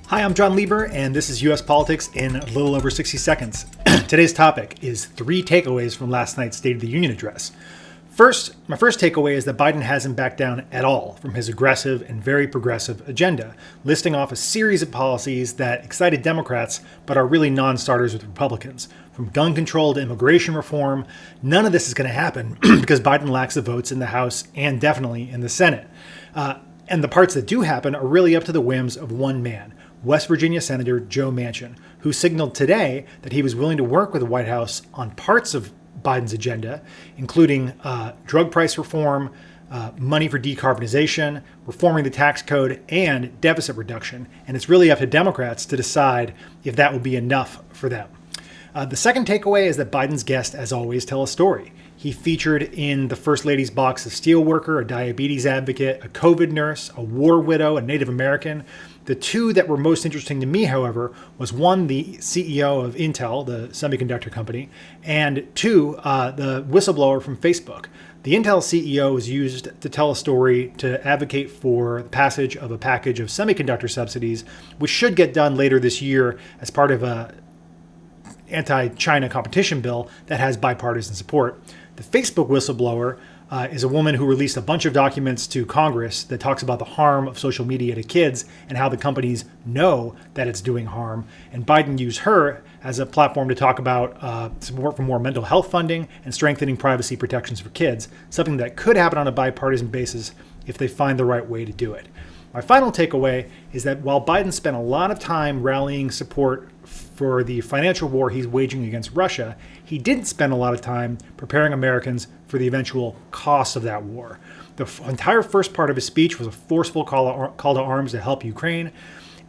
Hi, I'm Jon Lieber, and this is U.S. Politics in a little over 60 seconds. Today's topic is 3 takeaways from last night's State of the Union address. My first takeaway is that Biden hasn't backed down at all from his aggressive and very progressive agenda, listing off a series of policies that excited Democrats but are really non-starters with Republicans. From gun control to immigration reform, none of this is going to happen because Biden lacks the votes in the House and definitely in the Senate. And the parts that do happen are really up to the whims of one man, West Virginia Senator Joe Manchin, who signaled today that he was willing to work with the White House on parts of Biden's agenda, including drug price reform, money for decarbonization, reforming the tax code, and deficit reduction. And it's really up to Democrats to decide if that will be enough for them. The second takeaway is that Biden's guests, as always, tell a story. He featured in the First Lady's box a steelworker, a diabetes advocate, a COVID nurse, a war widow, a Native American. The 2 that were most interesting to me, however, was 1, the CEO of Intel, the semiconductor company, and 2, the whistleblower from Facebook. The Intel CEO was used to tell a story to advocate for the passage of a package of semiconductor subsidies, which should get done later this year as part of a anti-China competition bill that has bipartisan support. The Facebook whistleblower is a woman who released a bunch of documents to Congress that talks about the harm of social media to kids and how the companies know that it's doing harm. And Biden used her as a platform to talk about support for more mental health funding and strengthening privacy protections for kids, something that could happen on a bipartisan basis if they find the right way to do it. My final takeaway is that while Biden spent a lot of time rallying support for the financial war he's waging against Russia, he didn't spend a lot of time preparing Americans for the eventual cost of that war. The entire first part of his speech was a forceful call to arms to help Ukraine.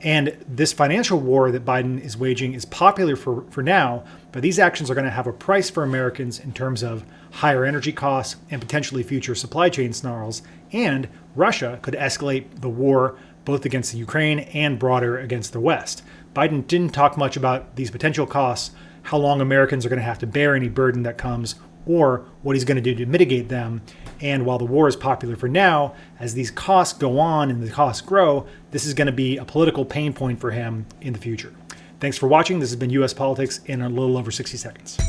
And this financial war that Biden is waging is popular for now, but these actions are going to have a price for Americans in terms of higher energy costs and potentially future supply chain snarls. And Russia could escalate the war both against the Ukraine and broader against the West. Biden didn't talk much about these potential costs, how long Americans are going to have to bear any burden that comes, or what he's going to do to mitigate them. And while the war is popular for now, as these costs go on and the costs grow, this is going to be a political pain point for him in the future. Thanks for watching. This has been U.S. Politics in a little over 60 seconds.